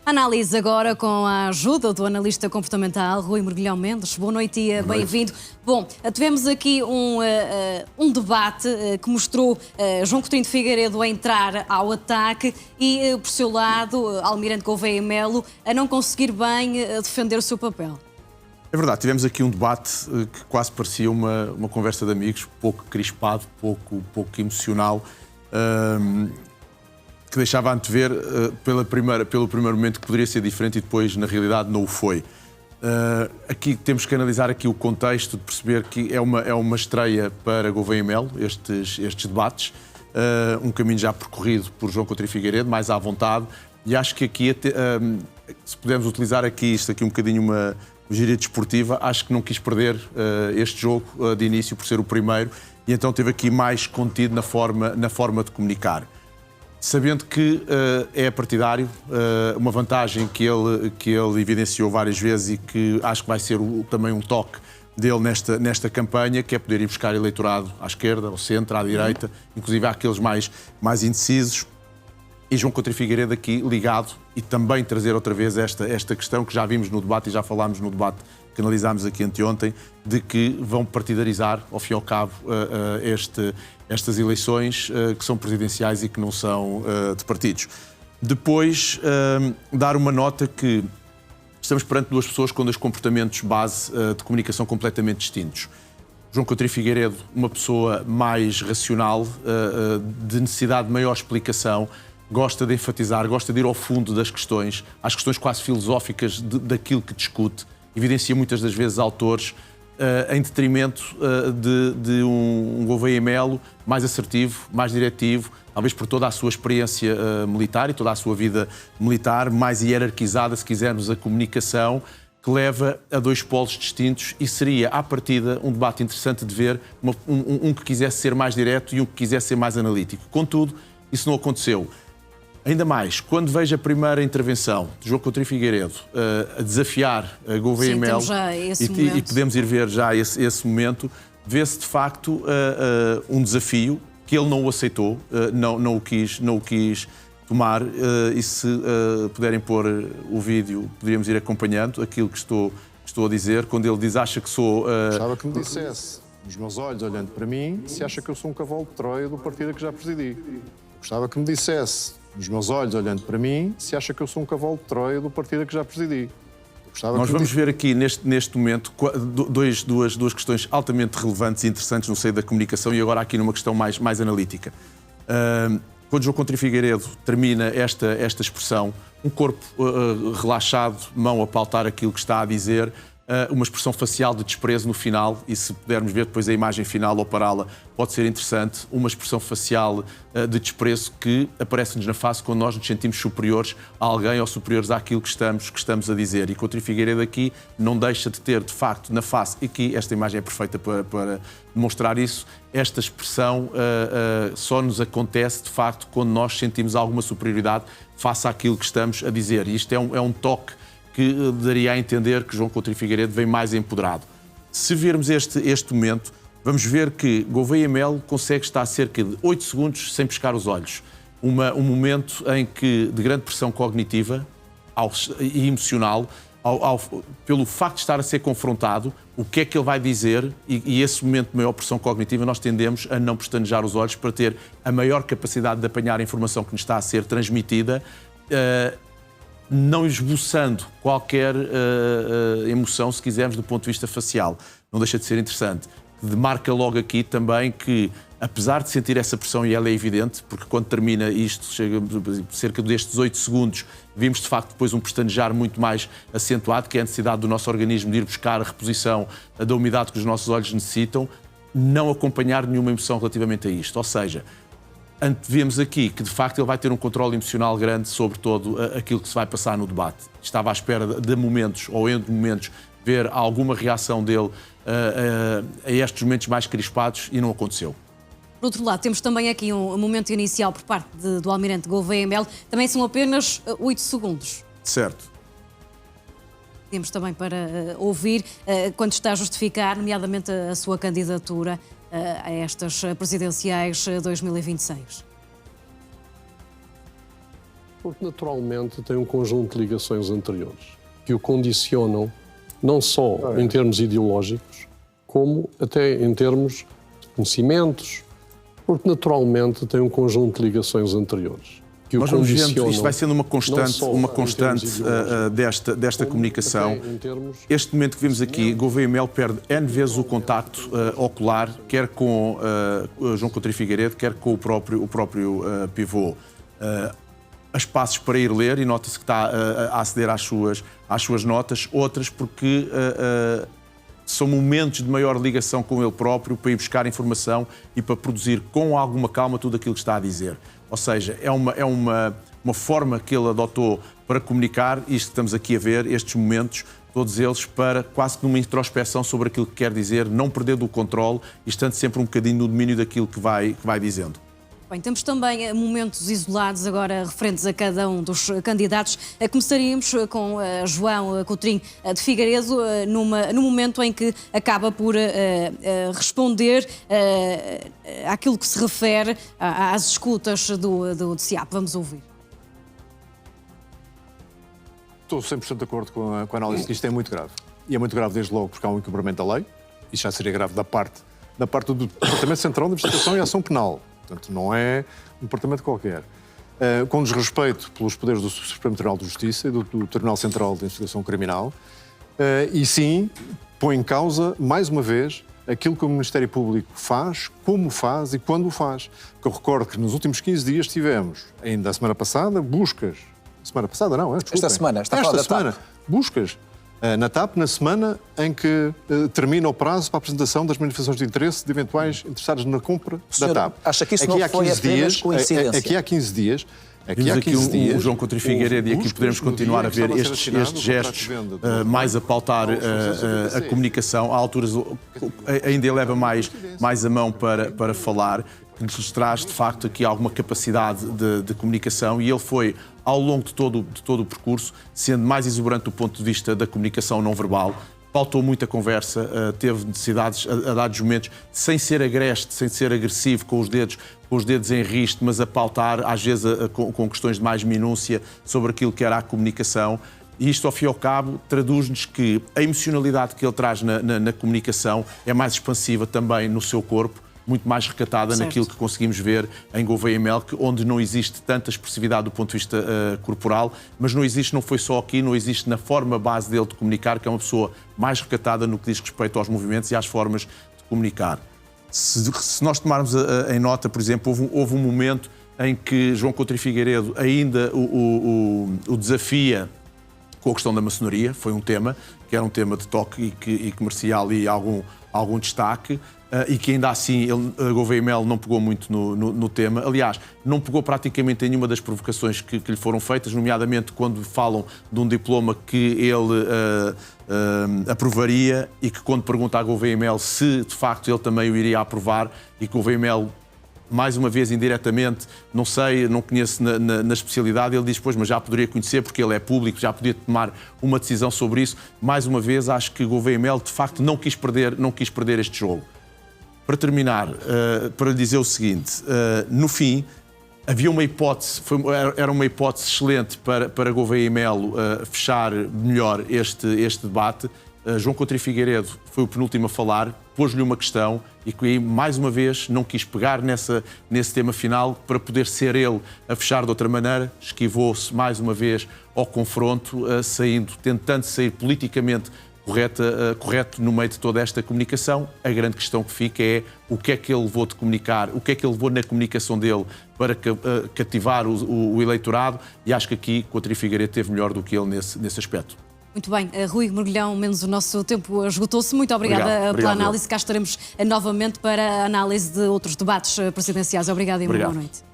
Análise agora com a ajuda do analista comportamental Rui Mergulhão Mendes. Boa noite e bem-vindo. Bom, tivemos aqui um debate que mostrou João Coutinho de Figueiredo a entrar ao ataque e, por seu lado, Almirante Gouveia Melo a não conseguir bem defender o seu papel. É verdade, tivemos aqui um debate que quase parecia uma conversa de amigos, pouco crispado, pouco emocional, que deixava antever pelo primeiro momento que poderia ser diferente e depois, na realidade, não o foi. Aqui temos que analisar aqui o contexto de perceber que é uma estreia para Gouveia Melo, estes debates, um caminho já percorrido por João Coutinho de Figueiredo, mais à vontade, e acho que aqui, se pudermos utilizar aqui um bocadinho uma gíria desportiva, acho que não quis perder este jogo de início por ser o primeiro, e então teve aqui mais contido na forma de comunicar. Sabendo que é partidário, uma vantagem que ele evidenciou várias vezes e que acho que vai ser também um toque dele nesta campanha, que é poder ir buscar eleitorado à esquerda, ao centro, à direita, inclusive àqueles mais indecisos. E João Coutinho de Figueiredo aqui ligado e também trazer outra vez esta questão que já vimos no debate e já falámos no debate que analisámos aqui anteontem, de que vão partidarizar, ao fim e ao cabo, estas eleições que são presidenciais e que não são de partidos. Depois, dar uma nota que estamos perante duas pessoas com dois comportamentos base de comunicação completamente distintos. João Coutinho de Figueiredo, uma pessoa mais racional, de necessidade de maior explicação, gosta de enfatizar, gosta de ir ao fundo das questões, às questões quase filosóficas daquilo que discute, evidencia muitas das vezes autores em detrimento de um Gouveia Melo mais assertivo, mais diretivo, talvez por toda a sua experiência militar e toda a sua vida militar, mais hierarquizada, se quisermos, a comunicação, que leva a dois polos distintos e seria, à partida, um debate interessante de ver, um que quisesse ser mais direto e um que quisesse ser mais analítico. Contudo, isso não aconteceu. Ainda mais, quando vejo a primeira intervenção de João Coutinho de Figueiredo a desafiar a Gouveia Melo, e podemos ir ver já esse momento, vê-se de facto um desafio que ele não o aceitou, não o quis tomar, e se puderem pôr o vídeo, poderíamos ir acompanhando aquilo que estou a dizer, quando ele diz, acha que sou... Gostava que me dissesse, nos meus olhos, olhando para mim, se acha que eu sou um cavalo de Troia do partido que já presidi. Gostava que me dissesse, nos meus olhos, olhando para mim, se acha que eu sou um cavalo de Troia do partido que já presidi. Nós vamos ver aqui, neste momento, duas questões altamente relevantes e interessantes no seio da comunicação e agora aqui numa questão mais analítica. Quando João Coutinho de Figueiredo termina esta expressão, um corpo relaxado, mão a pautar aquilo que está a dizer, uma expressão facial de desprezo no final, e se pudermos ver depois a imagem final ou pará-la, pode ser interessante, uma expressão facial de desprezo que aparece-nos na face quando nós nos sentimos superiores a alguém ou superiores àquilo que estamos a dizer. E Coutinho de Figueiredo aqui não deixa de ter, de facto, na face, e aqui esta imagem é perfeita para demonstrar isso, esta expressão só nos acontece, de facto, quando nós sentimos alguma superioridade face àquilo que estamos a dizer. E isto é um toque que daria a entender que João Coutinho de Figueiredo vem mais empoderado. Se virmos este momento, vamos ver que Gouveia Melo consegue estar cerca de 8 segundos sem pescar os olhos. Um momento em que, de grande pressão cognitiva e emocional, pelo facto de estar a ser confrontado, o que é que ele vai dizer, e esse momento de maior pressão cognitiva nós tendemos a não pestanejar os olhos para ter a maior capacidade de apanhar a informação que nos está a ser transmitida, não esboçando qualquer emoção, se quisermos, do ponto de vista facial. Não deixa de ser interessante. Demarca logo aqui também que, apesar de sentir essa pressão, e ela é evidente, porque quando termina isto, chega cerca destes 8 segundos, vimos de facto depois um pestanejar muito mais acentuado, que é a necessidade do nosso organismo de ir buscar a reposição da umidade que os nossos olhos necessitam, não acompanhar nenhuma emoção relativamente a isto. Ou seja, antevemos aqui que, de facto, ele vai ter um controle emocional grande sobre todo aquilo que se vai passar no debate. Estava à espera de momentos, ou entre momentos, ver alguma reação dele a estes momentos mais crispados e não aconteceu. Por outro lado, temos também aqui um momento inicial por parte do Almirante Gouveia Melo, também são apenas 8 segundos. Certo. Temos também para ouvir quando está a justificar, nomeadamente, a sua candidatura a estas presidenciais 2026. Porque naturalmente tem um conjunto de ligações anteriores que o condicionam não só em termos ideológicos, como até em termos de conhecimentos, porque naturalmente tem um conjunto de ligações anteriores. Que Nós vamos vendo, isto vai sendo uma constante desta comunicação. Este momento que vimos aqui, Gouveia Melo perde N vezes o contacto ocular, quer com João Coutinho Figueiredo, quer com o próprio pivô. Há espaços para ir ler e nota-se que está a aceder às suas notas, outras porque são momentos de maior ligação com ele próprio para ir buscar informação e para produzir com alguma calma tudo aquilo que está a dizer. Ou seja, é uma forma que ele adotou para comunicar, isto que estamos aqui a ver, estes momentos, todos eles, para quase que numa introspeção sobre aquilo que quer dizer, não perdendo o controle e estando sempre um bocadinho no domínio daquilo que vai dizendo. Bem, temos também momentos isolados agora referentes a cada um dos candidatos. Começaríamos com João Coutinho de Figueiredo, no momento em que acaba por responder àquilo que se refere às escutas do CIAP. Vamos ouvir. Estou 100% de acordo com a análise que isto é muito grave. E é muito grave desde logo porque há um incumprimento da lei. Isso já seria grave da parte do Departamento Central de Investigação e Ação Penal. Portanto, não é um departamento qualquer. Com desrespeito pelos poderes do Supremo Tribunal de Justiça e do Tribunal Central de Investigação Criminal, e sim, põe em causa, mais uma vez, aquilo que o Ministério Público faz, como faz e quando o faz. Porque eu recordo que nos últimos 15 dias tivemos, ainda a semana passada, buscas. Semana passada não, esta semana, buscas na TAP, na semana em que termina o prazo para a apresentação das manifestações de interesse de eventuais interessados na compra da TAP. Acha que isso não foi apenas coincidência? Aqui há 15 dias... Vimos aqui o João Coutinho Figueiredo e aqui podemos continuar a ver estes gestos mais a pautar a comunicação. Há alturas ainda ele leva mais a mão para falar, que nos traz de facto aqui alguma capacidade de comunicação e ele foi, ao longo de todo o percurso, sendo mais exuberante do ponto de vista da comunicação não verbal. Pautou muita conversa, teve necessidades a dados momentos, sem ser agreste, sem ser agressivo, com os dedos em riste, mas a pautar, às vezes com questões de mais minúcia sobre aquilo que era a comunicação. E isto, ao fim e ao cabo, traduz-nos que a emocionalidade que ele traz na comunicação é mais expansiva também no seu corpo, muito mais recatada naquilo que conseguimos ver em Gouveia Melo, onde não existe tanta expressividade do ponto de vista corporal, mas não foi só aqui, não existe na forma base dele de comunicar, que é uma pessoa mais recatada no que diz respeito aos movimentos e às formas de comunicar. Se nós tomarmos em nota, por exemplo, houve um momento em que João Coutinho Figueiredo ainda o desafia com a questão da maçonaria, foi um tema, que era um tema de toque e que merecia ali algum destaque. E que ainda assim Gouveia Melo não pegou muito no tema. Aliás, não pegou praticamente em nenhuma das provocações que lhe foram feitas, nomeadamente quando falam de um diploma que ele aprovaria e que quando pergunta a Gouveia Melo se de facto ele também o iria aprovar e que Gouveia Melo, mais uma vez indiretamente, não sei, não conheço na especialidade, ele diz, pois, mas já poderia conhecer porque ele é público, já podia tomar uma decisão sobre isso. Mais uma vez, acho que Gouveia Melo de facto não quis perder este jogo. Para terminar, para lhe dizer o seguinte, no fim, havia uma hipótese, era uma hipótese excelente para Gouveia Melo fechar melhor este debate. João Coutinho Figueiredo foi o penúltimo a falar, pôs-lhe uma questão e que, mais uma vez, não quis pegar nesse tema final para poder ser ele a fechar de outra maneira, esquivou-se mais uma vez ao confronto, tentando sair politicamente correto no meio de toda esta comunicação. A grande questão que fica é o que é que ele levou de comunicar, o que é que ele levou na comunicação dele para cativar o eleitorado, e acho que aqui Coutinho Figueiredo teve melhor do que ele nesse aspecto. Muito bem, Rui Mergulhão, menos o nosso tempo esgotou-se. Muito obrigada pela análise. Cá estaremos novamente para a análise de outros debates presidenciais. Obrigada e uma boa noite.